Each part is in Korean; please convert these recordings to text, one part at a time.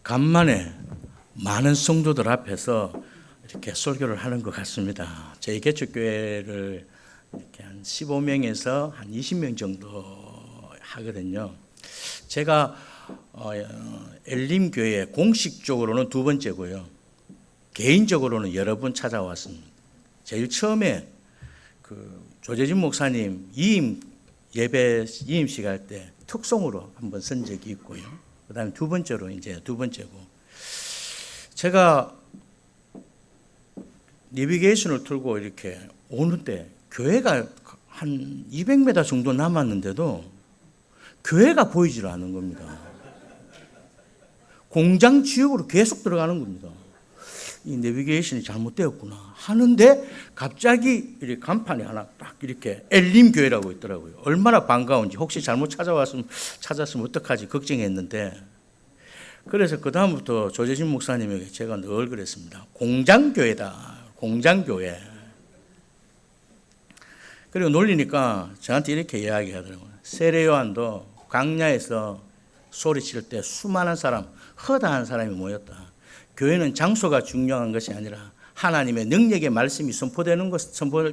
간만에 많은 성도들 앞에서 이렇게 설교를 하는 것 같습니다. 저희 개척교회를 이렇게 한 15명에서 한 20명 정도 하거든요. 제가 엘림교회 공식적으로는 두 번째고요. 개인적으로는 여러 번 찾아왔습니다. 제일 처음에 조재진 목사님 예배 이임식 할 때 특송으로 한번 쓴 적이 있고요. 그다음에 두 번째고 제가 내비게이션을 틀고 이렇게 오는데 교회가 한 200m 정도 남았는데도 교회가 보이질 않은 겁니다. 공장 지역으로 계속 들어가는 겁니다. 이 내비게이션이 잘못되었구나 하는데 갑자기 이렇게 간판이 하나 딱 이렇게 엘림교회라고 있더라고요. 얼마나 반가운지, 혹시 잘못 찾았으면 어떡하지 걱정했는데, 그래서 그 다음부터 조재진 목사님에게 제가 늘 그랬습니다. 공장교회다, 공장교회. 그리고 놀리니까 저한테 이렇게 이야기하더라고요. 세례요한도 광야에서 소리칠 때 수많은 사람, 허다한 사람이 모였다. 교회는 장소가 중요한 것이 아니라 하나님의 능력의 말씀이 선포될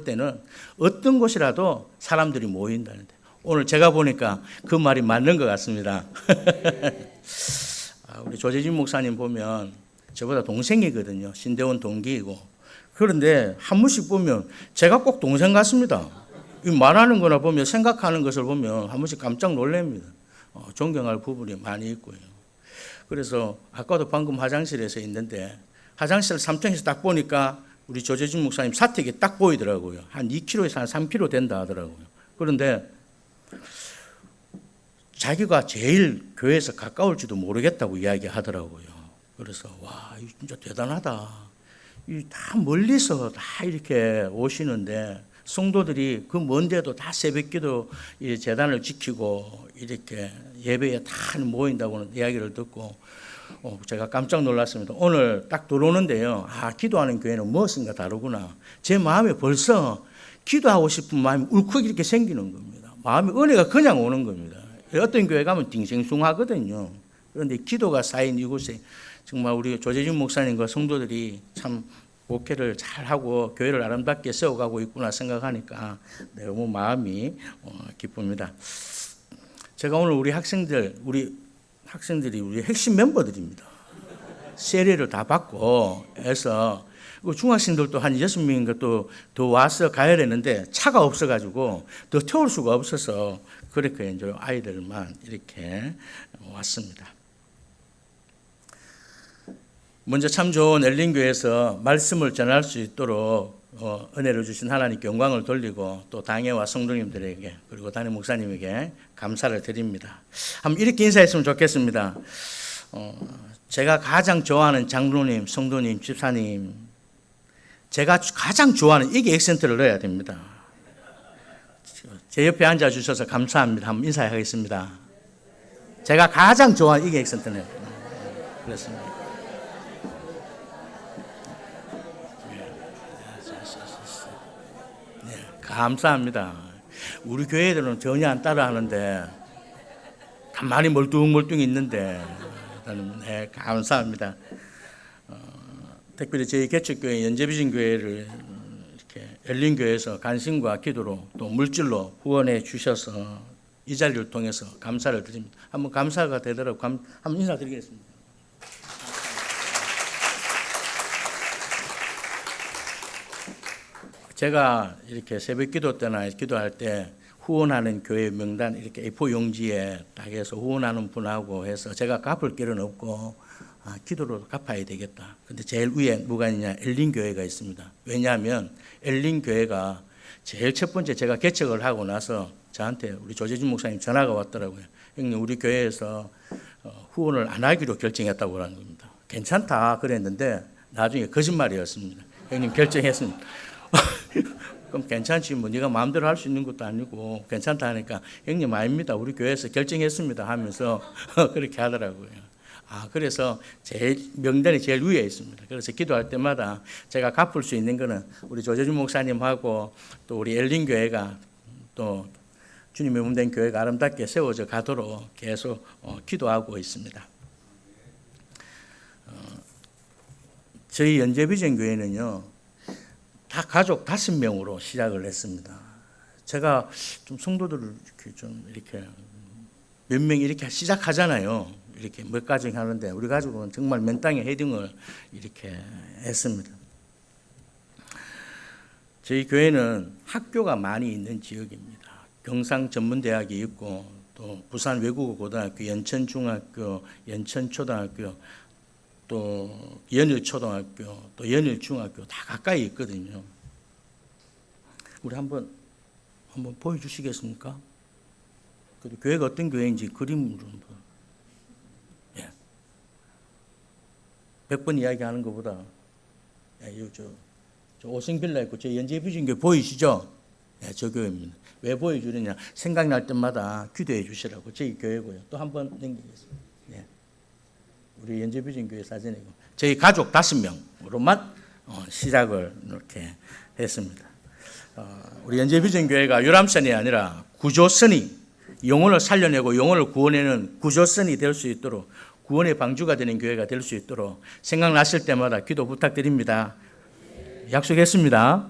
때는 어떤 곳이라도 사람들이 모인다는데, 오늘 제가 보니까 그 말이 맞는 것 같습니다. 우리 조재진 목사님 보면 저보다 동생이거든요. 신대원 동기이고. 그런데 한 번씩 보면 제가 꼭 동생 같습니다. 말하는 거나 보면, 생각하는 것을 보면 한 번씩 깜짝 놀랍니다. 존경할 부분이 많이 있고요. 그래서 아까도 방금 화장실에서 있는데 화장실 3층에서 딱 보니까 우리 조재진 목사님 사택이 딱 보이더라고요. 한 2km에서 한 3km 된다 하더라고요. 그런데 자기가 제일 교회에서 가까울지도 모르겠다고 이야기하더라고요. 그래서 와, 진짜 대단하다. 다 멀리서 다 이렇게 오시는데 성도들이 그 먼데도 다 새벽기도 재단을 지키고 이렇게 예배에 다 모인다고는 이야기를 듣고 제가 깜짝 놀랐습니다. 오늘 딱 들어오는데요. 기도하는 교회는 무엇인가 다르구나. 제 마음에 벌써 기도하고 싶은 마음이 울컥 이렇게 생기는 겁니다. 마음에 은혜가 그냥 오는 겁니다. 어떤 교회 가면 딩생숭하거든요. 그런데 기도가 쌓인 이곳에 정말 우리 조재진 목사님과 성도들이 참 목회를 잘하고 교회를 아름답게 세워가고 있구나 생각하니까 너무 마음이 기쁩니다. 제가 오늘 우리 학생들이 우리 핵심 멤버들입니다. 세례를 다 받고 해서 중학생들도 한 6명인가 더 와서 가야 되는데 차가 없어가지고 더 태울 수가 없어서 그렇게 이제 아이들만 이렇게 왔습니다. 먼저 참 좋은 엘림교회에서 말씀을 전할 수 있도록 은혜를 주신 하나님께 영광을 돌리고, 또 당회와 성도님들에게 그리고 담임 목사님에게 감사를 드립니다. 한번 이렇게 인사했으면 좋겠습니다. 제가 가장 좋아하는 장로님, 성도님, 집사님, 제가 가장 좋아하는 이게 액센트를 넣어야 됩니다. 제 옆에 앉아주셔서 감사합니다. 한번 인사하겠습니다. 제가 가장 좋아하는 이게 액센트네요. 그렇습니다. 감사합니다. 우리 교회들은 전혀 안 따라하는데 가만히 멀뚱멀뚱 있는데 감사합니다. 특별히 저희 개척교회 연재비전교회를 이렇게 엘림교회에서 간신과 기도로 또 물질로 후원해 주셔서 이 자리를 통해서 감사를 드립니다. 한번 감사가 되도록 한번 인사드리겠습니다. 제가 이렇게 새벽 기도 때나 기도할 때 후원하는 교회 명단 이렇게 A4 용지에 딱 해서 후원하는 분하고 해서 제가 갚을 길은 없고 기도로 갚아야 되겠다. 근데 제일 위에 누가 있냐? 엘림교회가 있습니다. 왜냐하면 엘림교회가 제일 첫 번째 제가 개척을 하고 나서 저한테 우리 조재진 목사님 전화가 왔더라고요. 형님, 우리 교회에서 후원을 안 하기로 결정했다고 하는 겁니다. 괜찮다 그랬는데 나중에 거짓말이었습니다. 형님 결정했습니다. 그럼 괜찮지, 뭐 네가 마음대로 할 수 있는 것도 아니고 괜찮다 하니까, 형님 아닙니다, 우리 교회에서 결정했습니다 하면서 그렇게 하더라고요. 그래서 제일 명단이 제일 위에 있습니다. 그래서 기도할 때마다 제가 갚을 수 있는 거는 우리 조재준 목사님하고 또 우리 엘림교회가 또 주님의 몸된 교회가 아름답게 세워져 가도록 계속 기도하고 있습니다. 저희 연재비전교회는요, 다 가족 5명으로 시작을 했습니다. 제가 좀 성도들을 이렇게 몇 명 이렇게 시작하잖아요. 이렇게 몇 가정 하는데 우리 가족은 정말 맨 땅에 헤딩을 이렇게 했습니다. 저희 교회는 학교가 많이 있는 지역입니다. 경상전문대학이 있고 또 부산 외국어고등학교, 연천중학교, 연천초등학교, 또 연일초등학교, 또 연일중학교 다 가까이 있거든요. 우리 한번 보여주시겠습니까? 교회가 어떤 교회인지 그림으로 한번. 예. 100번 이야기하는 것보다 저 오승빌라 있고 저 연재비전교회 보이시죠? 예, 저 교회입니다. 왜 보여주느냐? 생각날 때마다 기도해 주시라고 저희 교회고요. 또 한번 넘기겠습니다. 예. 우리 연재비전교회 사진이고 저희 가족 5명으로만 시작을 이렇게 했습니다. 우리 연재비전교회가 유람선이 아니라 구조선이 영혼을 살려내고 영혼을 구원하는 구조선이 될 수 있도록 구원의 방주가 되는 교회가 될 수 있도록 생각나실 때마다 기도 부탁드립니다. 약속했습니다.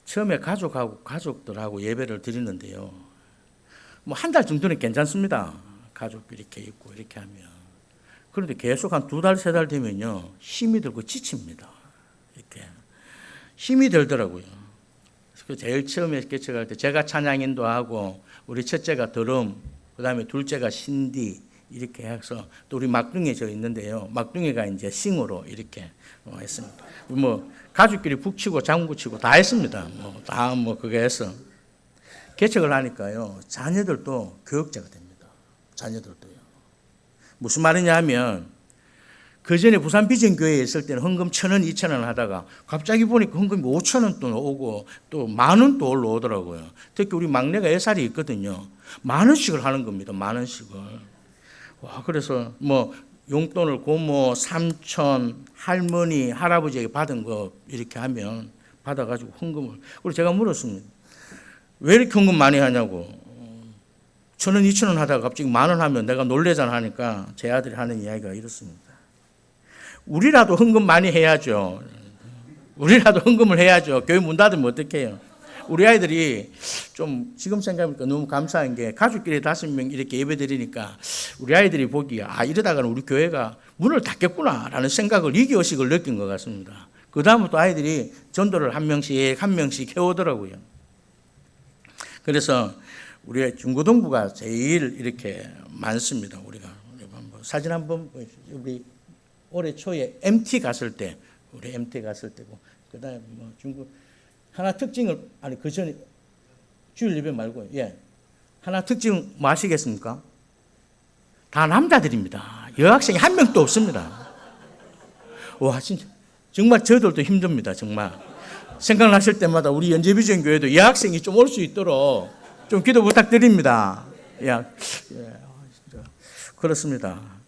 처음에 가족들하고 예배를 드리는데요. 뭐 한 달 정도는 괜찮습니다. 가족 이렇게 있고 이렇게 하면. 그런데 계속 한 2달, 3달 되면요. 힘이 들고 지칩니다. 이렇게. 힘이 들더라고요. 제일 처음에 개척할 때 제가 찬양 인도하고 우리 첫째가 드럼, 그다음에 둘째가 신디 이렇게 해서 또 우리 막둥이 저 있는데요. 막둥이가 이제 싱어로 이렇게 했습니다. 뭐 가족끼리 북치고 장구치고 다 했습니다. 다 그게 해서 개척을 하니까요. 자녀들도 교육자가 됩니다. 자녀들도요. 무슨 말이냐 하면 그 전에 부산 비전교회에 있을 때는 헌금 1,000원, 2,000원 하다가 갑자기 보니까 헌금이 5,000원 또 오고 또 10,000원 또 올라오더라고요. 특히 우리 막내가 10살이 있거든요. 10,000원씩을 하는 겁니다. 10,000원씩을. 와, 그래서 뭐 용돈을 고모, 삼촌, 할머니, 할아버지에게 받은 거 이렇게 하면 받아가지고 헌금을. 그리고 제가 물었습니다. 왜 이렇게 헌금 많이 하냐고. 1,000원, 2,000원 하다가 갑자기 10,000원 하면 내가 놀래잖아 하니까 제 아들이 하는 이야기가 이렇습니다. 우리라도 헌금 많이 해야죠. 우리라도 헌금을 해야죠. 교회 문 닫으면 어떡해요. 우리 아이들이 좀 지금 생각해보니까 너무 감사한 게 가족끼리 5명 이렇게 예배 드리니까 우리 아이들이 보기에 이러다가는 우리 교회가 문을 닫겠구나라는 생각을 이기의식을 느낀 것 같습니다. 그 다음부터 아이들이 전도를 한 명씩 해오더라고요. 그래서 우리 중고등부가 제일 이렇게 많습니다. 우리가 사진 한번 보여주세요. 우리 올해 초에 MT 갔을 때, 우리 MT 갔을 때고, 그 다음에 뭐 중국, 하나 특징을, 그 전에, 주일 예배 말고요. 예. 하나 특징 뭐 아시겠습니까? 다 남자들입니다. 여학생이 한 명도 없습니다. 와, 진짜. 정말 저들도 힘듭니다. 정말. 생각나실 때마다 우리 연재비전교회도 여학생이 좀 올 수 있도록 좀 기도 부탁드립니다. 예, 진짜. 그렇습니다.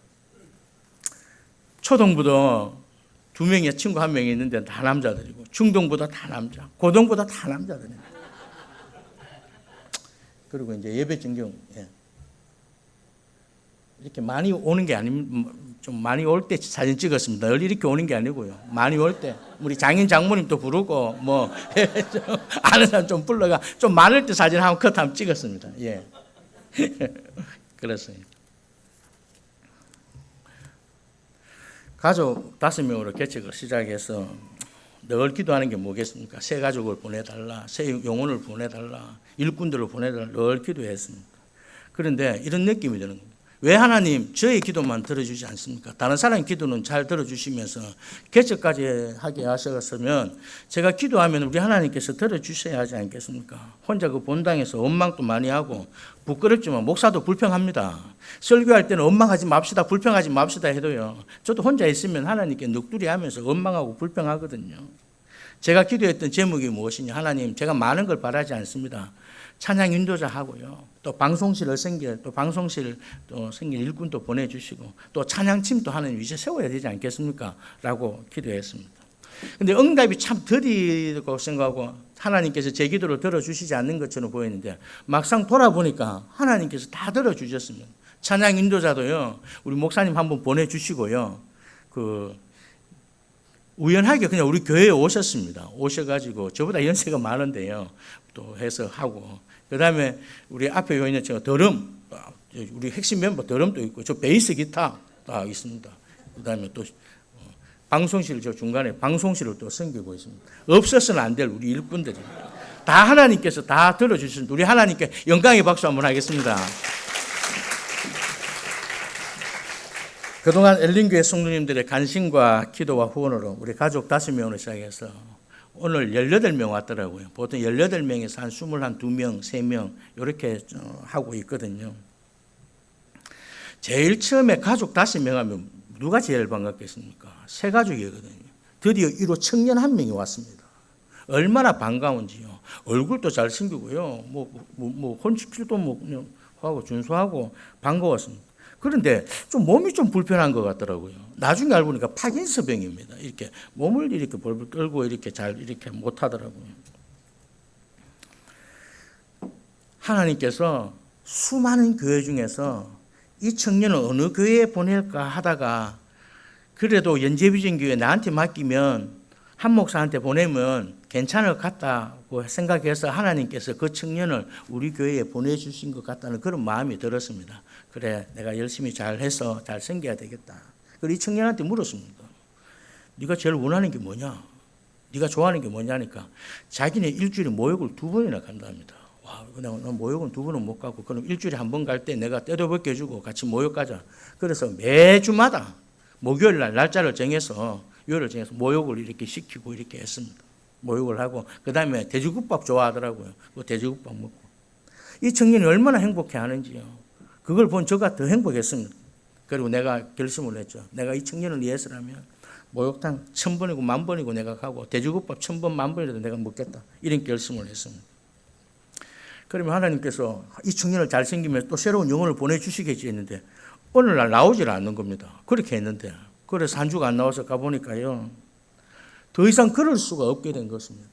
초등부도 2명의 친구 1명이 있는데 다 남자들이고 중등부도 다 남자, 고등부도 다 남자들이에요. 그리고 이제 예배 전경 이렇게 많이 오는 게 좀 많이 올 때 사진 찍었습니다. 늘 이렇게 오는 게 아니고요. 많이 올 때 우리 장인 장모님도 부르고 뭐 아는 사람 좀 불러가 좀 많을 때 사진 한번 컷 한번 찍었습니다. 예, 그렇습니다. 가족 5명으로 개척을 시작해서 늘 기도하는 게 뭐겠습니까? 새 가족을 보내달라, 새 영혼을 보내달라, 일꾼들을 보내달라 늘 기도했습니다. 그런데 이런 느낌이 드는 겁니다. 왜 하나님 저의 기도만 들어주지 않습니까? 다른 사람의 기도는 잘 들어주시면서 개척까지 하게 하셨으면 제가 기도하면 우리 하나님께서 들어주셔야 하지 않겠습니까? 혼자 그 본당에서 원망도 많이 하고 부끄럽지만 목사도 불평합니다. 설교할 때는 원망하지 맙시다, 불평하지 맙시다 해도요. 저도 혼자 있으면 하나님께 넋두리 하면서 원망하고 불평하거든요. 제가 기도했던 제목이 무엇이냐? 하나님, 제가 많은 걸 바라지 않습니다. 찬양 인도자 하고요. 또 방송실을 또 생길 일꾼도 보내주시고 또 찬양팀도 하나님 이제 세워야 되지 않겠습니까? 라고 기도했습니다. 근데 응답이 참 더디고 생각하고 하나님께서 제 기도를 들어주시지 않는 것처럼 보이는데 막상 돌아보니까 하나님께서 다 들어주셨습니다. 찬양 인도자도요. 우리 목사님 한번 보내주시고요. 우연하게 그냥 우리 교회에 오셨습니다. 오셔가지고 저보다 연세가 많은데요. 또 해서 하고 그 다음에 우리 앞에 요 있는 드럼, 우리 핵심 멤버 드럼도 있고 저 베이스 기타 다 있습니다. 그 다음에 또 방송실 저 중간에 방송실을 또 섬기고 있습니다. 없어서는 안 될 우리 일꾼들이 다 하나님께서 다 들어주셨습니다. 우리 하나님께 영광의 박수 한번 하겠습니다. 그동안 엘린교회 성도님들의 간신과 기도와 후원으로 우리 가족 5명으로 시작해서 오늘 18명 왔더라고요. 보통 18명에서 한 21명, 3명 이렇게 하고 있거든요. 제일 처음에 가족 5명 하면 누가 제일 반갑겠습니까? 세 가족이거든요. 드디어 1호 청년 1명이 왔습니다. 얼마나 반가운지요. 얼굴도 잘생기고요. 혼치킬도 그냥 하고 준수하고 반가웠습니다. 그런데 좀 몸이 좀 불편한 것 같더라고요. 나중에 알고 보니까 파킨슨병입니다. 이렇게 몸을 이렇게 벌벌 끌고 이렇게 잘 이렇게 못 하더라고요. 하나님께서 수많은 교회 중에서 이 청년을 어느 교회에 보낼까 하다가 그래도 연재비전교회 나한테 맡기면 한 목사한테 보내면 괜찮을 것 같다고 생각해서 하나님께서 그 청년을 우리 교회에 보내주신 것 같다는 그런 마음이 들었습니다. 그래, 내가 열심히 잘해서 잘 섬겨야 되겠다. 그리고 이 청년한테 물었습니다. 네가 제일 원하는 게 뭐냐? 네가 좋아하는 게 뭐냐니까 자기는 일주일에 모욕을 2번이나 간답니다. 와, 난 모욕은 2번은 못 가고 그럼 일주일에 한 번 갈 때 내가 때도 벗겨주고 같이 모욕 가자. 그래서 매주마다 목요일 날 날짜를 정해서 요일을 정해서 모욕을 이렇게 시키고 이렇게 했습니다. 모욕을 하고 그 다음에 돼지국밥 좋아하더라고요. 그 돼지국밥 먹고 이 청년이 얼마나 행복해 하는지요. 그걸 본 저가 더 행복했습니다. 그리고 내가 결심을 했죠. 내가 이 청년을 위해서라면 목욕탕 1000번이고 10,000번이고 내가 가고 돼지국밥 1000번 10,000번이라도 내가 먹겠다. 이런 결심을 했습니다. 그러면 하나님께서 이 청년을 잘생기면 또 새로운 영혼을 보내주시겠지 했는데 오늘날 나오질 않는 겁니다. 그렇게 했는데 그래서 한 주가 안 나와서 가보니까요. 더 이상 그럴 수가 없게 된 것입니다.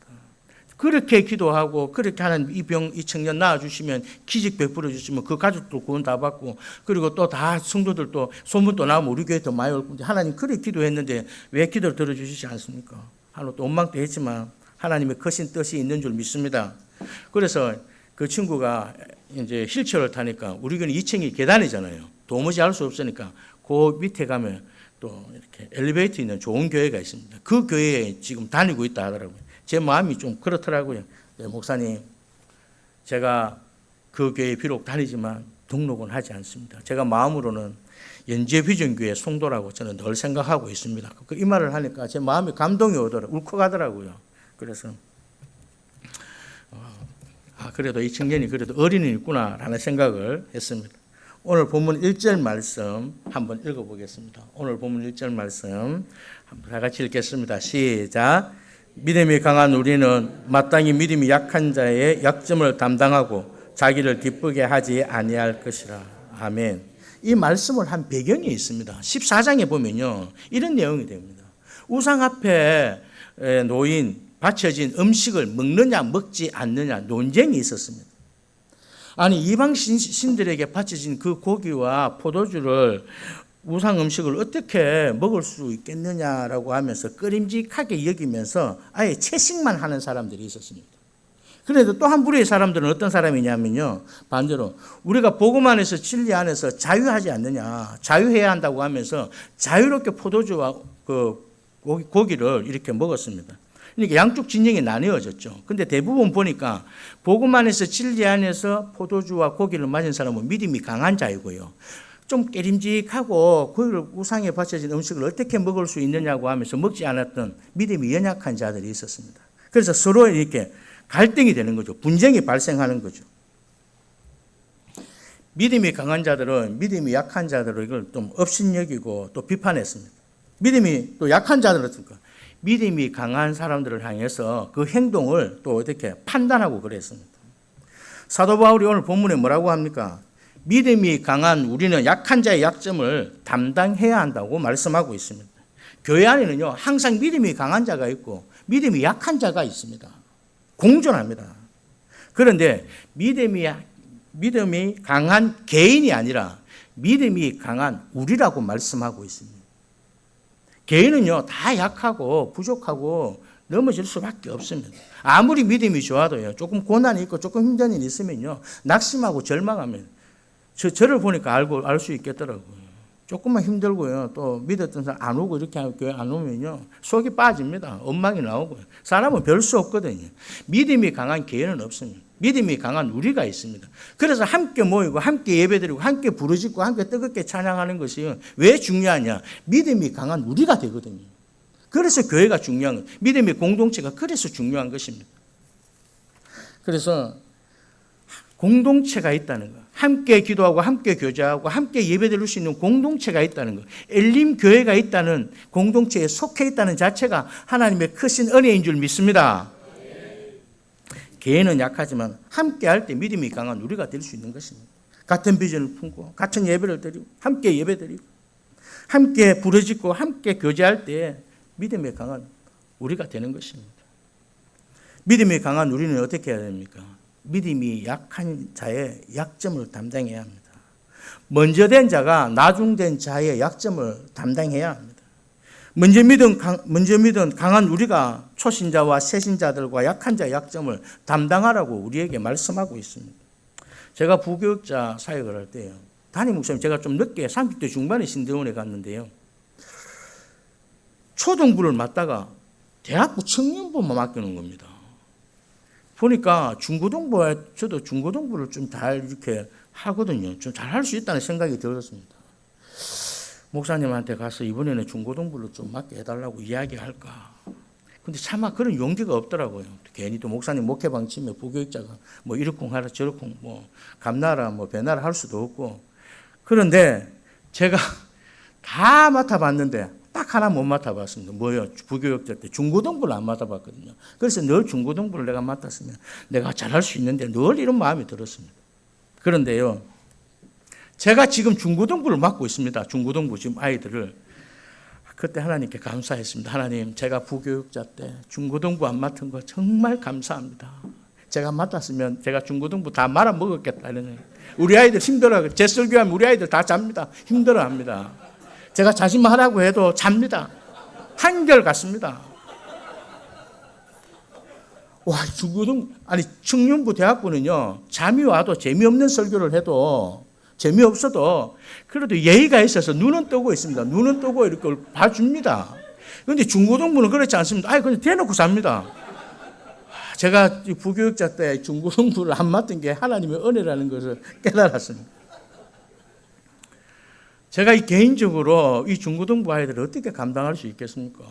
그렇게 기도하고 그렇게 하는 이 청년 낳아주시면 기적 베풀어 주시면 그 가족도 구원 다 받고 그리고 또 다 성도들도 소문도 나면 우리 교회 더 많이 올 건데 하나님 그렇게 기도했는데 왜 기도를 들어주시지 않습니까? 하나님 또 원망도 했지만 하나님의 크신 뜻이 있는 줄 믿습니다. 그래서 그 친구가 이제 휠체어를 타니까 우리 교회는 2층이 계단이잖아요. 도무지 알 수 없으니까 그 밑에 가면 또 이렇게 엘리베이터 있는 좋은 교회가 있습니다. 그 교회에 지금 다니고 있다 하더라고요. 제 마음이 좀 그렇더라고요. 네, 목사님, 제가 그 교회에 비록 다니지만 등록은 하지 않습니다. 제가 마음으로는 연재비전교회 성도라고 저는 늘 생각하고 있습니다. 이 말을 하니까 제 마음이 감동이 오더라고요. 울컥하더라고요. 그래서 그래도 이 청년이 그래도 어린이 있구나라는 생각을 했습니다. 오늘 본문 1절 말씀 한번 읽어보겠습니다. 오늘 본문 1절 말씀 다 같이 읽겠습니다. 시작. 믿음이 강한 우리는 마땅히 믿음이 약한 자의 약점을 담당하고 자기를 기쁘게 하지 아니할 것이라. 아멘. 이 말씀을 한 배경이 있습니다. 14장에 보면요. 이런 내용이 됩니다. 우상 앞에 놓인 바쳐진 음식을 먹느냐 먹지 않느냐 논쟁이 있었습니다. 아니 이방 신들에게 바쳐진 그 고기와 포도주를 우상 음식을 어떻게 먹을 수 있겠느냐라고 하면서 꺼림직하게 여기면서 아예 채식만 하는 사람들이 있었습니다. 그래도 또 한 부류의 사람들은 어떤 사람이냐면요. 반대로 우리가 복음 안에서 진리 안에서 자유하지 않느냐. 자유해야 한다고 하면서 자유롭게 포도주와 그 고기를 이렇게 먹었습니다. 그러니까 양쪽 진영이 나뉘어졌죠. 근데 대부분 보니까 복음 안에서 진리 안에서 포도주와 고기를 맞은 사람은 믿음이 강한 자이고요. 좀 깨림직하고 그 우상에 바쳐진 음식을 어떻게 먹을 수 있느냐고 하면서 먹지 않았던 믿음이 연약한 자들이 있었습니다. 그래서 서로 이렇게 갈등이 되는 거죠. 분쟁이 발생하는 거죠. 믿음이 강한 자들은 믿음이 약한 자들을 이걸 좀 업신여기고 또 비판했습니다. 믿음이 또 약한 자들은 어떨까? 믿음이 강한 사람들을 향해서 그 행동을 또 어떻게 판단하고 그랬습니다. 사도 바울이 오늘 본문에 뭐라고 합니까? 믿음이 강한 우리는 약한 자의 약점을 담당해야 한다고 말씀하고 있습니다. 교회 안에는요, 항상 믿음이 강한 자가 있고 믿음이 약한 자가 있습니다. 공존합니다. 그런데 믿음이 강한 개인이 아니라 믿음이 강한 우리라고 말씀하고 있습니다. 개인은요, 다 약하고 부족하고 넘어질 수밖에 없습니다. 아무리 믿음이 좋아도요, 조금 고난이 있고 조금 힘든 일이 있으면요, 낙심하고 절망하면, 저를 보니까 알 수 있겠더라고요. 조금만 힘들고요, 또 믿었던 사람 안 오고 이렇게 교회 안 오면요, 속이 빠집니다. 엉망이 나오고요. 사람은 별 수 없거든요. 믿음이 강한 개인은 없습니다. 믿음이 강한 우리가 있습니다. 그래서 함께 모이고 함께 예배드리고 함께 부르짖고 함께 뜨겁게 찬양하는 것이 왜 중요하냐? 믿음이 강한 우리가 되거든요. 그래서 교회가 중요한 거예요. 믿음의 공동체가 그래서 중요한 것입니다. 그래서 공동체가 있다는 거, 함께 기도하고 함께 교제하고 함께 예배드릴 수 있는 공동체가 있다는 거, 엘림 교회가 있다는 공동체에 속해 있다는 자체가 하나님의 크신 은혜인 줄 믿습니다. 개인은 약하지만 함께 할 때 믿음이 강한 우리가 될 수 있는 것입니다. 같은 비전을 품고 같은 예배를 드리고 함께 예배드리고 함께 부르짖고 함께 교제할 때 믿음이 강한 우리가 되는 것입니다. 믿음이 강한 우리는 어떻게 해야 됩니까? 믿음이 약한 자의 약점을 담당해야 합니다. 먼저 된 자가 나중된 자의 약점을 담당해야 합니다. 먼저 믿은 강한 우리가 초신자와 새신자들과 약한 자의 약점을 담당하라고 우리에게 말씀하고 있습니다. 제가 부교육자 사역을 할 때요, 담임 목사님, 제가 좀 늦게 30대 중반에 신대원에 갔는데요, 초등부를 맡다가 대학부 청년부만 맡기는 겁니다. 보니까 중고등부에, 저도 중고등부를 좀 잘 이렇게 하거든요. 좀 잘 할 수 있다는 생각이 들었습니다. 목사님한테 가서 이번에는 중고등부를 좀 맡게 해달라고 이야기할까. 근데 차마 그런 용기가 없더라고요. 괜히 또 목사님 목회방 치면 부교육자가 뭐 이러쿵 하라 저러쿵 뭐 감나라 뭐 배나라 할 수도 없고. 그런데 제가 다 맡아봤는데 딱 하나 못 맡아봤습니다. 뭐요? 부교육자 때 중고등부를 안 맡아봤거든요. 그래서 늘 중고등부를 내가 맡았으면 내가 잘할 수 있는데 늘 이런 마음이 들었습니다. 그런데요, 제가 지금 중고등부를 맡고 있습니다. 중고등부 지금 아이들을. 그때 하나님께 감사했습니다. 하나님, 제가 부교육자 때 중고등부 안 맡은 거 정말 감사합니다. 제가 맡았으면 제가 중고등부 다 말아먹었겠다. 우리 아이들 힘들어요. 제 설교하면 우리 아이들 다 잡니다. 힘들어합니다. 제가 자신만 하라고 해도 잡니다. 한결같습니다. 와, 중고등, 아니, 청년부 대학부는요, 잠이 와도 재미없는 설교를 해도, 재미없어도, 그래도 예의가 있어서 눈은 뜨고 있습니다. 눈은 뜨고 이렇게 봐줍니다. 그런데 중고등부는 그렇지 않습니다. 아예 그냥 대놓고 삽니다. 제가 부교육자 때 중고등부를 안 맡은 게 하나님의 은혜라는 것을 깨달았습니다. 제가 개인적으로 이 중고등부 아이들을 어떻게 감당할 수 있겠습니까?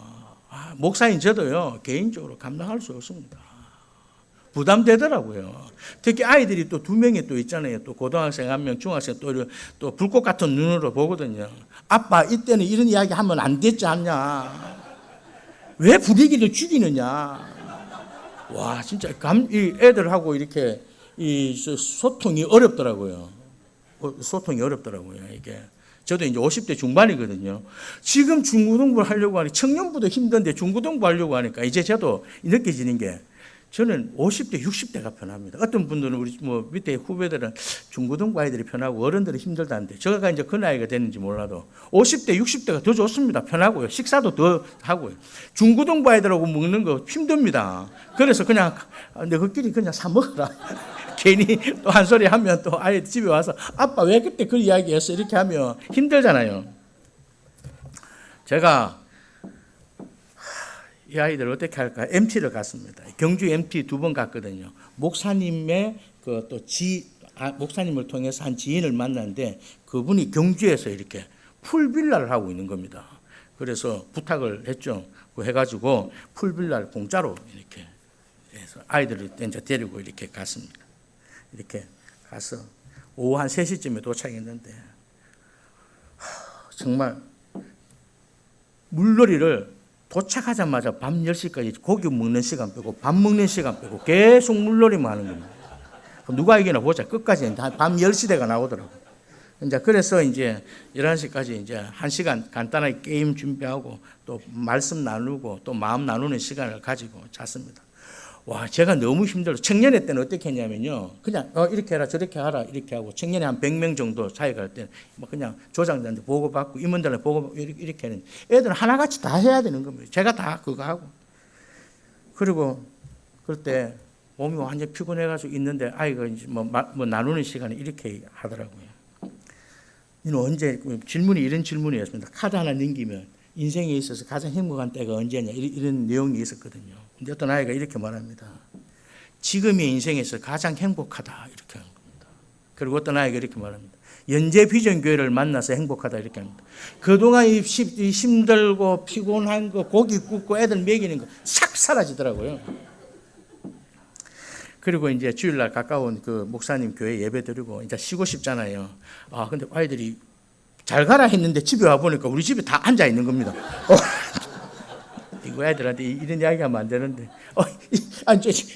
목사인 저도요, 개인적으로 감당할 수 없습니다. 부담되더라고요. 특히 아이들이 또 2명이 또 있잖아요. 또 고등학생 1명, 중학생 또 불꽃 같은 눈으로 보거든요. 아빠, 이때는 이런 이야기 하면 안 됐지 않냐? 왜 분위기를 죽이느냐? 와, 진짜 이 애들하고 이렇게 이 소통이 어렵더라고요. 소통이 어렵더라고요, 이게. 저도 이제 50대 중반이거든요. 지금 중고등부를 하려고 하니 청년부도 힘든데 중고등부 하려고 하니까 이제 저도 느껴지는 게 저는 50대, 60대가 편합니다. 어떤 분들은 우리 뭐 밑에 후배들은 중고등부 아이들이 편하고 어른들은 힘들다는데 제가 이제 그 나이가 됐는지 몰라도 50대, 60대가 더 좋습니다. 편하고요. 식사도 더 하고요. 중고등부 아이들하고 먹는 거 힘듭니다. 그래서 그냥 너희끼리 그냥 사 먹어라. 괜히 또 한 소리 하면 또 아이 집에 와서 아빠 왜 그때 그 이야기 했어? 이렇게 하면 힘들잖아요. 제가 이 아이들 어떻게 할까? MT를 갔습니다. 경주 MT 2번 갔거든요. 목사님의 목사님을 통해서 한 지인을 만났는데 그분이 경주에서 이렇게 풀빌라를 하고 있는 겁니다. 그래서 부탁을 했죠. 해가지고 풀빌라를 공짜로 이렇게 해서 아이들을 이제 데리고 이렇게 갔습니다. 이렇게 가서 오후 한 3시쯤에 도착했는데 정말 물놀이를 도착하자마자 밤 10시까지 고기 먹는 시간 빼고 밥 먹는 시간 빼고 계속 물놀이만 하는 겁니다. 그럼 누가 이기나 보자. 끝까지 밤 10시대가 나오더라고요. 그래서 이제 11시까지 이제 1시간 간단하게 게임 준비하고 또 말씀 나누고 또 마음 나누는 시간을 가지고 잤습니다. 와, 제가 너무 힘들어. 청년회 때는 어떻게 했냐면요. 그냥 이렇게 해라 저렇게 하라 이렇게 하고 청년회 한 100명 정도 사회갈 때는 뭐 그냥 조장들한테 보고받고 임원들한테 보고받고 이렇게 하는 애들은 하나같이 다 해야 되는 겁니다. 제가 다 그거 하고. 그리고 그때 몸이 완전 피곤해가지고 있는데 아이가 이제 뭐 나누는 시간에 이렇게 하더라고요. 이는 언제 질문이 이런 질문이었습니다. 카드 하나 넘기면 인생에 있어서 가장 행복한 때가 언제냐 이런 내용이 있었거든요. 근데 어떤 아이가 이렇게 말합니다. 지금의 인생에서 가장 행복하다 이렇게 하는 겁니다. 그리고 어떤 아이가 이렇게 말합니다. 연재 비전교회를 만나서 행복하다 이렇게 합니다. 그동안 이 힘들고 피곤한 거 고기 굽고 애들 먹이는 거 싹 사라지더라고요. 그리고 이제 주일날 가까운 그 목사님 교회 예배 드리고 이제 쉬고 싶잖아요. 아 근데 아이들이 잘 가라 했는데 집에 와 보니까 우리 집에 다 앉아 있는 겁니다. 이거 애들한테 이런 이야기 하면 안 되는데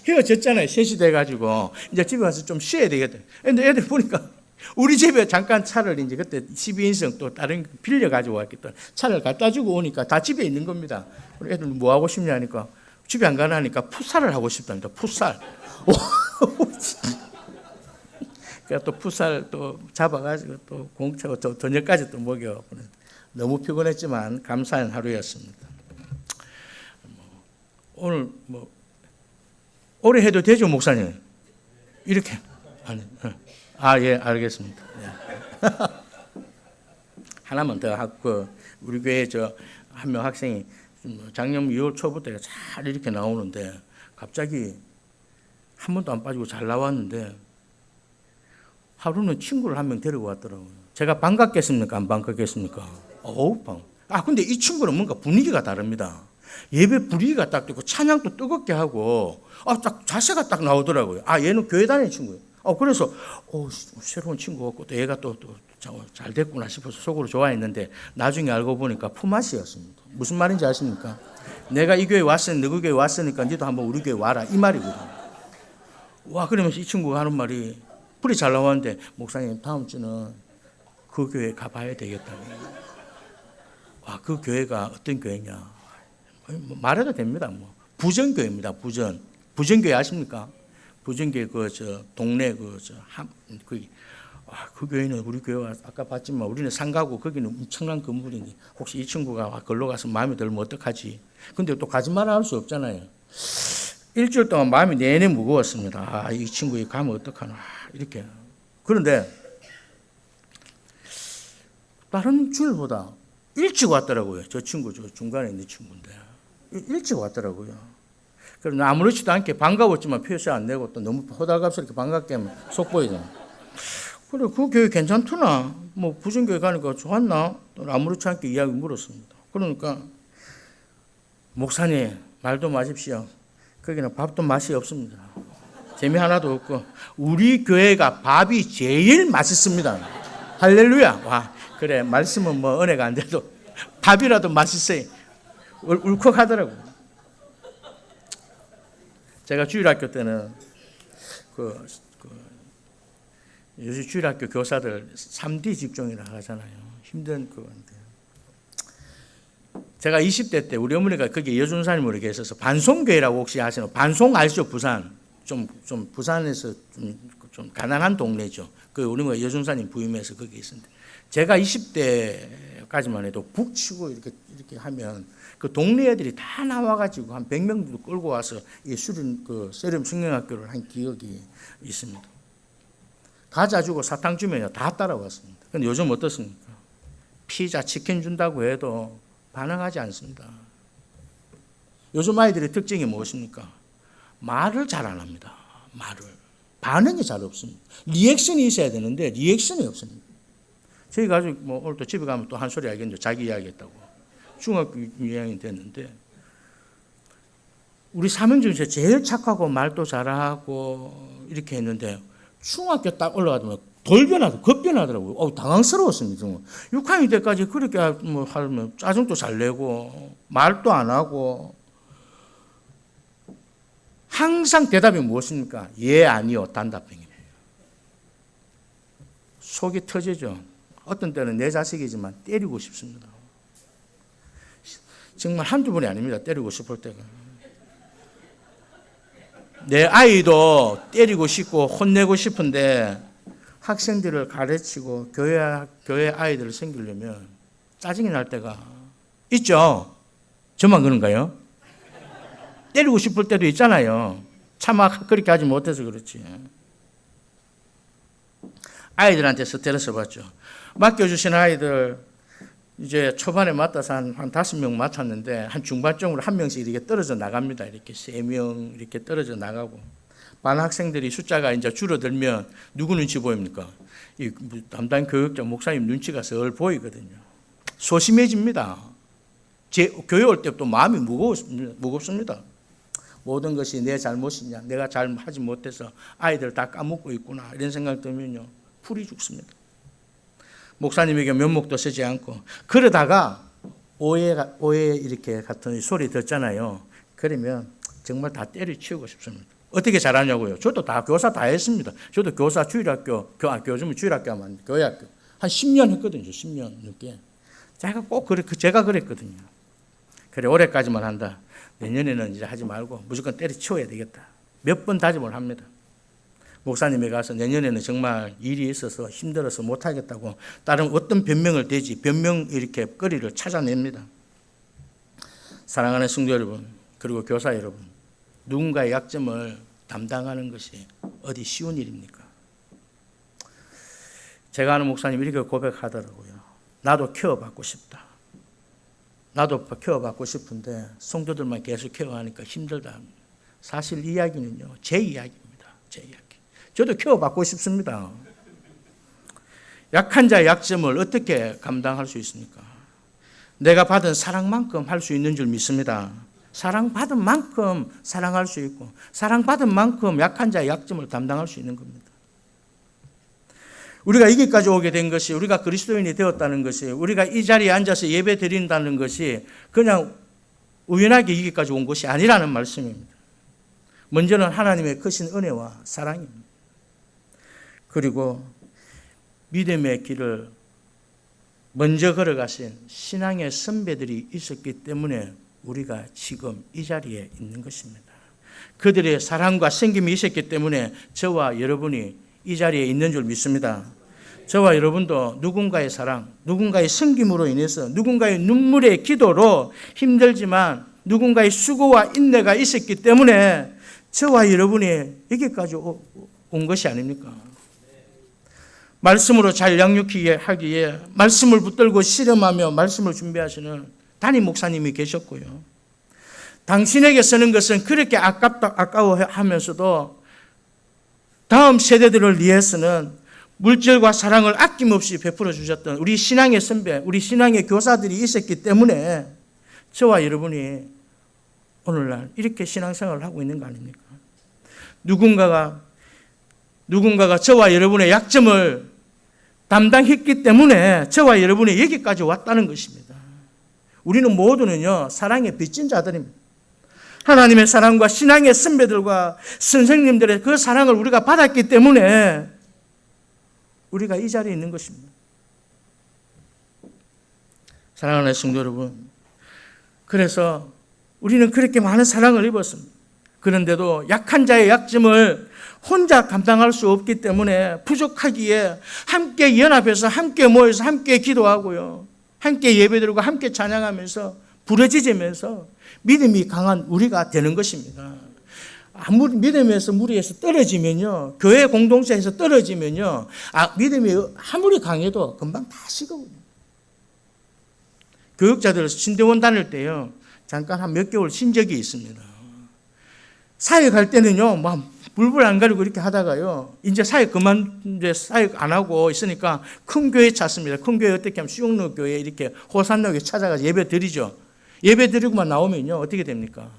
헤어졌잖아요. 3시 돼가지고 이제 집에 와서 좀 쉬어야 되겠다. 근데 애들 보니까 우리 집에 잠깐 차를 이제 그때 12인승 또 다른 빌려 가지고 왔기 때문에 차를 갖다 주고 오니까 다 집에 있는 겁니다. 우리 애들 뭐 하고 싶냐 하니까 집에 안 가라니까 풋살을 하고 싶답니다. 풋살. 그러니까 또 풋살 또 잡아가지고 또 공차고 또 저녁까지 또 먹여. 너무 피곤했지만 감사한 하루였습니다. 오늘 뭐 오래 해도 되죠, 목사님? 이렇게 예, 알겠습니다. 네. 하나만 더 하고 우리 교회 저 한 명 학생이 작년 2월 초부터 잘 이렇게 나오는데 갑자기 한 번도 안 빠지고 잘 나왔는데 하루는 친구를 한 명 데리고 왔더라고요. 제가 반갑겠습니까? 안 반갑겠습니까? 근데 이 친구는 뭔가 분위기가 다릅니다. 예배 분위기가 딱 되고 찬양도 뜨겁게 하고 딱 자세가 딱 나오더라고요. 얘는 교회 다니는 친구예요. 그래서 새로운 친구였고 또 얘가 또 잘 됐구나 싶어서 속으로 좋아했는데 나중에 알고 보니까 품앗이였습니다. 무슨 말인지 아십니까? 내가 이 교회 왔으니 너희 교회 왔으니까 너도 한번 우리 교회 와라 이 말이거든요. 와 그러면서 이 친구가 하는 말이 불이 잘 나왔는데 목사님 다음 주는 그 교회 가봐야 되겠다고. 그 교회가 어떤 교회냐? 말해도 됩니다. 부전교회입니다. 부전교회 아십니까? 부전교회 동네 그 교회는 우리 교회와 아까 봤지만 우리는 상가고 거기는 엄청난 건물인데 혹시 이 친구가 걸로 가서 마음에 들면 어떡하지? 근데 또 거짓말을 할 수 없잖아요. 일주일 동안 마음이 내내 무거웠습니다. 이 친구 가면 어떡하나 이렇게. 그런데 다른 주일보다 일찍 왔더라고요. 저 친구 저 중간에 있는 친구인데 일찍 왔더라고요. 그래서 아무렇지도 않게 반가웠지만 표시 안 내고 또 너무 호달갑스럽게 반갑게 하면 속 보이잖아요. 그래 그 교회 괜찮더나? 부전교회 가니까 좋았나? 아무렇지 않게 이야기 물었습니다. 그러니까 목사님 말도 마십시오. 거기는 밥도 맛이 없습니다. 재미 하나도 없고 우리 교회가 밥이 제일 맛있습니다. 할렐루야. 그래 말씀은 은혜가 안 돼도 밥이라도 맛있어요. 울컥하더라고요. 제가 주일학교 때는 요즘 주일학교 교사들 3D 직종이라 하잖아요. 힘든 그건데. 제가 20대 때 우리 어머니가 거기 여준사님으로 계셔서 반송교회라고 혹시 아시나요? 반송 아시죠? 부산. 좀 부산에서 좀 가난한 동네죠. 우리가 여준사님 부임해서 거기 있었는데 제가 20대까지만 해도 북치고 이렇게 하면 그 동네 애들이 다 나와가지고 한 100명 정도 끌고 와서 이 세름 성령학교를 한 기억이 있습니다. 과자 주고 사탕 주면 다 따라왔습니다. 근데 요즘 어떻습니까? 피자, 치킨 준다고 해도 반응하지 않습니다. 요즘 아이들의 특징이 무엇입니까? 말을 잘 안 합니다. 반응이 잘 없습니다. 리액션이 있어야 되는데 리액션이 없습니다. 저희가 아직 오늘 또 집에 가면 또 한 소리 알겠는데 자기 이야기했다고. 중학교 2학년 됐는데 우리 삼형 중에서 제일 착하고 말도 잘하고 이렇게 했는데 중학교 딱 올라가면 급변하더라고요. 당황스러웠습니다. 6학년 때까지 그렇게 하면 짜증도 잘 내고 말도 안 하고 항상 대답이 무엇입니까? 예, 아니요, 단답형이에요. 속이 터지죠. 어떤 때는 내 자식이지만 때리고 싶습니다. 정말 한두 번이 아닙니다. 때리고 싶을 때가. 내 아이도 때리고 싶고 혼내고 싶은데 학생들을 가르치고 교회 아이들을 섬기려면 짜증이 날 때가 있죠. 저만 그런가요? 때리고 싶을 때도 있잖아요. 차마 그렇게 하지 못해서 그렇지. 아이들한테 스트레스 받죠. 맡겨주신 아이들 이제 초반에 맡아서 한 5명 맡았는데 한 중반쯤으로 한 명씩 이렇게 떨어져 나갑니다. 이렇게 3명 이렇게 떨어져 나가고 반 학생들이 숫자가 이제 줄어들면 누구 눈치 보입니까? 이 담당 교육자 목사님 눈치가 설 보이거든요. 소심해집니다. 제 교회 올 때부터 마음이 무겁습니다. 모든 것이 내 잘못이냐, 내가 잘 하지 못해서 아이들 다 까먹고 있구나 이런 생각 들면요 풀이 죽습니다. 목사님에게 면목도 쓰지 않고 그러다가 오해 이렇게 같은 소리 듣잖아요. 그러면 정말 다 때려치우고 싶습니다. 어떻게 잘하냐고요? 저도 다 교사 다 했습니다. 저도 교사 주일학교, 요즘은 주일학교 하면 교회학교 한 10년 했거든요. 10년 넘게. 제가 그랬거든요. 그래 올해까지만 한다. 내년에는 이제 하지 말고 무조건 때려치워야 되겠다. 몇 번 다짐을 합니다. 목사님에 가서 내년에는 정말 일이 있어서 힘들어서 못하겠다고 다른 어떤 변명을 대지 변명 이렇게 거리를 찾아냅니다. 사랑하는 성도 여러분 그리고 교사 여러분 누군가의 약점을 담당하는 것이 어디 쉬운 일입니까? 제가 아는 목사님 이렇게 고백하더라고요. 나도 케어받고 싶다. 나도 케어받고 싶은데 성도들만 계속 케어하니까 힘들다. 사실 이 이야기는요 제 이야기입니다. 제 이야기. 저도 케어받고 싶습니다. 약한 자의 약점을 어떻게 감당할 수 있습니까? 내가 받은 사랑만큼 할 수 있는 줄 믿습니다. 사랑받은 만큼 사랑할 수 있고 사랑받은 만큼 약한 자의 약점을 담당할 수 있는 겁니다. 우리가 여기까지 오게 된 것이 우리가 그리스도인이 되었다는 것이 우리가 이 자리에 앉아서 예배 드린다는 것이 그냥 우연하게 여기까지 온 것이 아니라는 말씀입니다. 먼저는 하나님의 크신 은혜와 사랑입니다. 그리고 믿음의 길을 먼저 걸어가신 신앙의 선배들이 있었기 때문에 우리가 지금 이 자리에 있는 것입니다. 그들의 사랑과 섬김이 있었기 때문에 저와 여러분이 이 자리에 있는 줄 믿습니다. 저와 여러분도 누군가의 사랑, 누군가의 섬김으로 인해서 누군가의 눈물의 기도로 힘들지만 누군가의 수고와 인내가 있었기 때문에 저와 여러분이 여기까지 온 것이 아닙니까? 말씀으로 잘 양육하기 위해 말씀을 붙들고 실험하며 말씀을 준비하시는 담임 목사님이 계셨고요. 당신에게 쓰는 것은 그렇게 아까워하면서도 다음 세대들을 위해서는 물질과 사랑을 아낌없이 베풀어 주셨던 우리 신앙의 선배, 우리 신앙의 교사들이 있었기 때문에 저와 여러분이 오늘날 이렇게 신앙생활을 하고 있는 거 아닙니까? 누군가가 저와 여러분의 약점을 담당했기 때문에 저와 여러분이 여기까지 왔다는 것입니다. 우리는 모두는요 사랑의 빚진 자들입니다. 하나님의 사랑과 신앙의 선배들과 선생님들의 그 사랑을 우리가 받았기 때문에 우리가 이 자리에 있는 것입니다. 사랑하는 성도 여러분, 그래서 우리는 그렇게 많은 사랑을 입었습니다. 그런데도 약한 자의 약점을 혼자 감당할 수 없기 때문에 부족하기에 함께 연합해서 함께 모여서 함께 기도하고요. 함께 예배드리고 함께 찬양하면서 부러지면서 믿음이 강한 우리가 되는 것입니다. 아무리 믿음에서 무리에서 떨어지면요. 교회 공동체에서 떨어지면요. 믿음이 아무리 강해도 금방 다 식어요. 교육자들 신대원 다닐 때요. 잠깐 한 몇 개월 쉰 적이 있습니다. 사역 할 때는요. 막 물불 안 가리고 이렇게 하다가요. 이제 사역 사역 안 하고 있으니까 큰 교회 찾습니다. 큰 교회 어떻게 하면 수영로 교회 이렇게 호산로에 찾아가서 예배 드리죠. 예배 드리고만 나오면요. 어떻게 됩니까?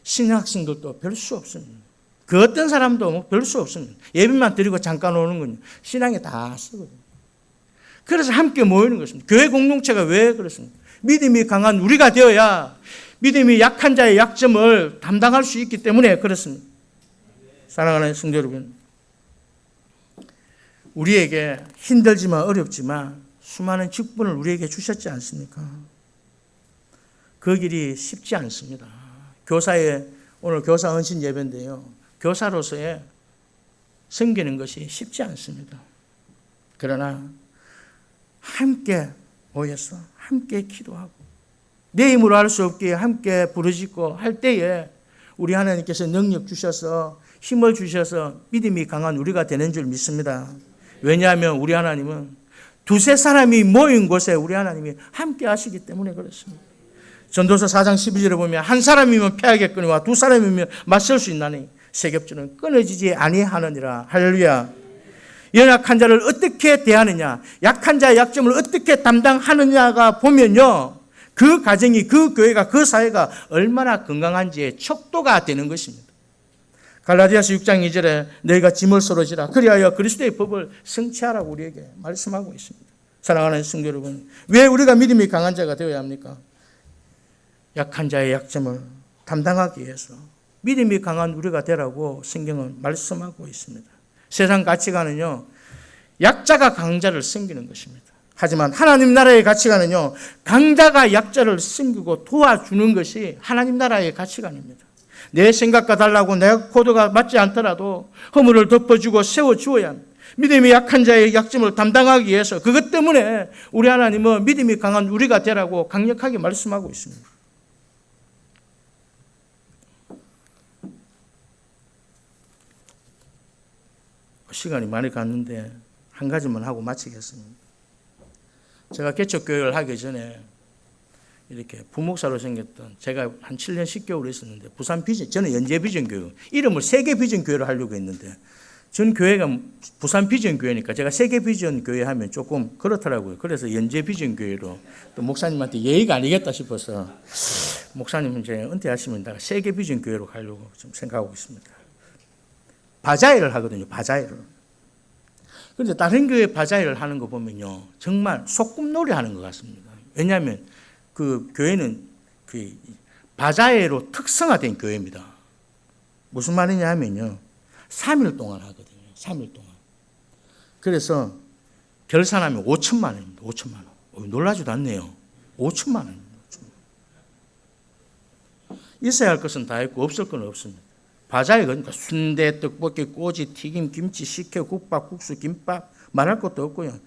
신학생들도 별 수 없습니다. 그 어떤 사람도 별 수 없습니다. 예배만 드리고 잠깐 오는군요. 신앙에 다 쓰거든요. 그래서 함께 모이는 것입니다. 교회 공동체가 왜 그렇습니까? 믿음이 강한 우리가 되어야 믿음이 약한 자의 약점을 담당할 수 있기 때문에 그렇습니다. 사랑하는 성도 여러분, 우리에게 힘들지만 어렵지만 수많은 직분을 우리에게 주셨지 않습니까? 그 길이 쉽지 않습니다. 교사의 오늘 교사 헌신 예배인데요. 교사로서의 섬기는 것이 쉽지 않습니다. 그러나 함께 모여서 함께 기도하고 내 힘으로 할 수 없기에 함께 부르짖고 할 때에 우리 하나님께서 능력 주셔서 힘을 주셔서 믿음이 강한 우리가 되는 줄 믿습니다. 왜냐하면 우리 하나님은 두세 사람이 모인 곳에 우리 하나님이 함께 하시기 때문에 그렇습니다. 전도서 4장 12절에 보면 한 사람이면 패하겠거니와 두 사람이면 맞설 수 있나니 세겹줄은 끊어지지 아니하느니라. 할렐루야. 연약한 자를 어떻게 대하느냐, 약한 자의 약점을 어떻게 담당하느냐가 보면요, 그 가정이, 그 교회가, 그 사회가 얼마나 건강한지의 척도가 되는 것입니다. 갈라디아서 6장 2절에 너희가 짐을 서로 지라 그리하여 그리스도의 법을 성취하라고 우리에게 말씀하고 있습니다. 사랑하는 성도 여러분, 왜 우리가 믿음이 강한 자가 되어야 합니까? 약한 자의 약점을 담당하기 위해서 믿음이 강한 우리가 되라고 성경은 말씀하고 있습니다. 세상 가치관은요, 약자가 강자를 섬기는 것입니다. 하지만 하나님 나라의 가치관은요, 강자가 약자를 섬기고 도와주는 것이 하나님 나라의 가치관입니다. 내 생각과 달라고 내 코드가 맞지 않더라도 허물을 덮어주고 세워주어야 합니다. 믿음이 약한 자의 약점을 담당하기 위해서 그것 때문에 우리 하나님은 믿음이 강한 우리가 되라고 강력하게 말씀하고 있습니다. 시간이 많이 갔는데 한 가지만 하고 마치겠습니다. 제가 개척교회를 하기 전에 이렇게 부목사로 생겼던, 제가 한 7년 10개월 있었는데 부산 비전, 저는 연재 비전교회, 이름을 세계 비전교회로 하려고 했는데 전 교회가 부산 비전교회니까 제가 세계 비전교회 하면 조금 그렇더라고요. 그래서 연재 비전교회로, 또 목사님한테 예의가 아니겠다 싶어서 목사님 이제 은퇴하시면 내가 세계 비전교회로 가려고 좀 생각하고 있습니다. 바자회를 하거든요. 바자회를. 그런데 다른 교회 바자회를 하는 거 보면요, 정말 소꿉놀이 하는 것 같습니다. 왜냐하면 그 교회는 그 바자회로 특성화된 교회입니다. 무슨 말이냐 하면요, 3일 동안 하거든요. 3일 동안. 그래서 결산하면 5천만 원입니다. 5천만 원. 놀라지도 않네요. 5천만 원입니다. 있어야 할 것은 다 있고 없을 건 없습니다. 바자회, 그러니까 순대, 떡볶이, 꼬지, 튀김, 김치, 식혜, 국밥, 국수, 김밥, 말할 것도 없고요.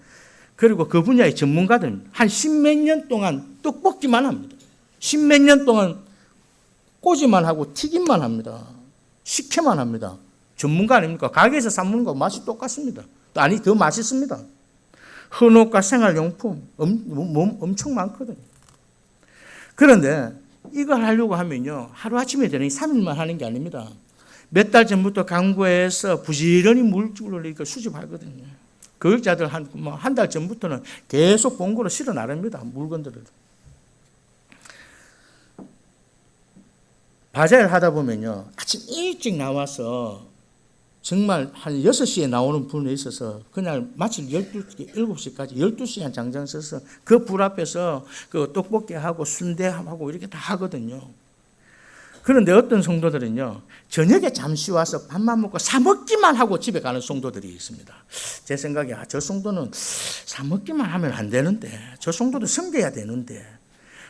그리고 그 분야의 전문가들 한 10몇 년 동안 떡볶이만 합니다. 10몇 년 동안 꼬지만 하고 튀김만 합니다. 식혜만 합니다. 전문가 아닙니까? 가게에서 사 먹는 거 맛이 똑같습니다. 아니, 더 맛있습니다. 헌옷과 생활용품 엄청 많거든요. 그런데 이걸 하려고 하면요, 하루아침에 되는 3일만 하는 게 아닙니다. 몇 달 전부터 강구에서 부지런히 물줄을 이렇게 수집하거든요. 교육자들 한 달 전부터는 계속 봉고로 실어 나릅니다. 물건들을. 바자회를 하다 보면요, 아침 일찍 나와서 정말 한 6시에 나오는 분에 있어서 그날 마칠 12시, 7시까지 12시간 장장 서서 그 불 앞에서 그 떡볶이하고 순대하고 이렇게 다 하거든요. 그런데 어떤 성도들은요, 저녁에 잠시 와서 밥만 먹고 사먹기만 하고 집에 가는 성도들이 있습니다. 제 생각에 저 성도는 사먹기만 하면 안 되는데, 저 성도도 섬겨야 되는데.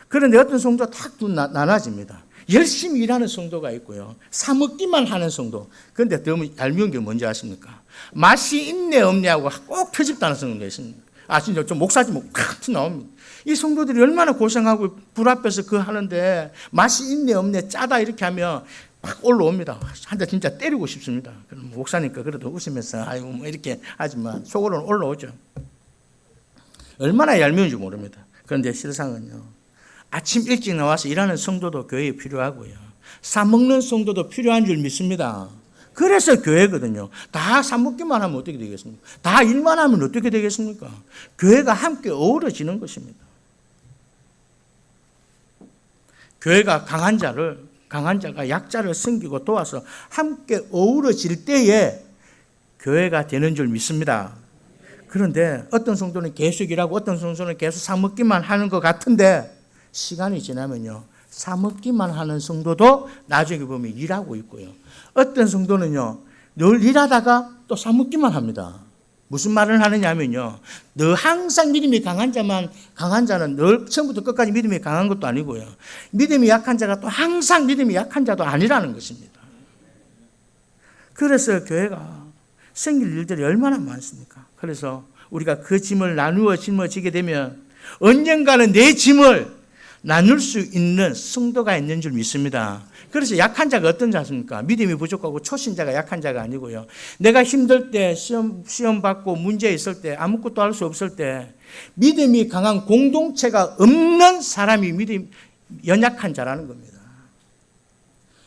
그런데 어떤 성도 탁 나눠집니다. 열심히 일하는 성도가 있고요, 사먹기만 하는 성도. 그런데 더 얄미운 게 뭔지 아십니까? 맛이 있네 없냐고 꼭 터집다는 성도가 있습니다. 진짜 좀 목사지 탁 나옵니다. 이 성도들이 얼마나 고생하고 불 앞에서 그거 하는데 맛이 있네 없네 짜다 이렇게 하면 막 올라옵니다. 한 대 진짜 때리고 싶습니다. 그럼 목사니까 그래도 웃으면서 아이고 뭐 이렇게 하지만 속으로는 올라오죠. 얼마나 얄미운지 모릅니다. 그런데 실상은요, 아침 일찍 나와서 일하는 성도도 교회에 필요하고요, 사먹는 성도도 필요한 줄 믿습니다. 그래서 교회거든요. 다 사먹기만 하면 어떻게 되겠습니까? 다 일만 하면 어떻게 되겠습니까? 교회가 함께 어우러지는 것입니다. 교회가 강한 자가 약자를 섬기고 도와서 함께 어우러질 때에 교회가 되는 줄 믿습니다. 그런데 어떤 성도는 계속 일하고 어떤 성도는 계속 사먹기만 하는 것 같은데 시간이 지나면요, 사먹기만 하는 성도도 나중에 보면 일하고 있고요, 어떤 성도는요 늘 일하다가 또 사먹기만 합니다. 무슨 말을 하느냐면요. 너 항상 믿음이 강한 자는 늘 처음부터 끝까지 믿음이 강한 것도 아니고요. 믿음이 약한 자가 또 항상 믿음이 약한 자도 아니라는 것입니다. 그래서 교회가 생길 일들이 얼마나 많습니까? 그래서 우리가 그 짐을 나누어 짊어지게 되면 언젠가는 내 짐을 나눌 수 있는 성도가 있는 줄 믿습니다. 그래서 약한 자가 어떤 자입니까? 믿음이 부족하고 초신자가 약한 자가 아니고요. 내가 힘들 때, 시험 받고 문제 있을 때, 아무것도 할 수 없을 때 믿음이 강한 공동체가 없는 사람이 연약한 자라는 겁니다.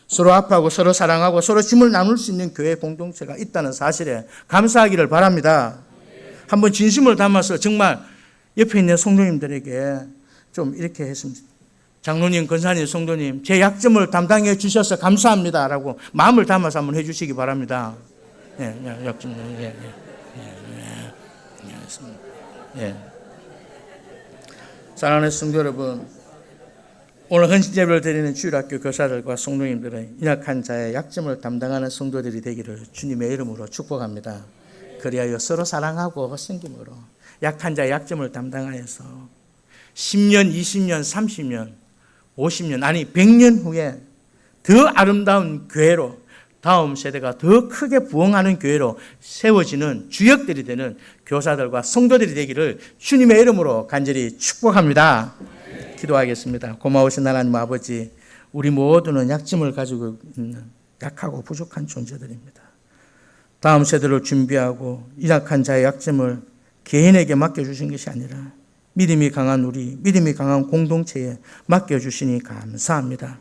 서로 아파하고 서로 사랑하고 서로 짐을 나눌 수 있는 교회 공동체가 있다는 사실에 감사하기를 바랍니다. 한번 진심을 담아서 정말 옆에 있는 성도님들에게 좀 이렇게 했습니다. 장로님, 권사님, 성도님, 제 약점을 담당해 주셔서 감사합니다. 라고 마음을 담아서 한번 해 주시기 바랍니다. 약점, 사랑하는 성도 여러분, 오늘 헌신제를 드리는 주일학교 교사들과 성도님들은 연약한 자의 약점을 담당하는 성도들이 되기를 주님의 이름으로 축복합니다. 그리하여 서로 사랑하고 섬김으로 약한 자의 약점을 담당하여서 10년, 20년, 30년, 50년, 아니 100년 후에 더 아름다운 교회로, 다음 세대가 더 크게 부흥하는 교회로 세워지는 주역들이 되는 교사들과 성도들이 되기를 주님의 이름으로 간절히 축복합니다. 기도하겠습니다. 고마우신 하나님 아버지, 우리 모두는 약점을 가지고 있는 약하고 부족한 존재들입니다. 다음 세대를 준비하고 약한 자의 약점을 개인에게 맡겨주신 것이 아니라 믿음이 강한 공동체에 맡겨주시니 감사합니다.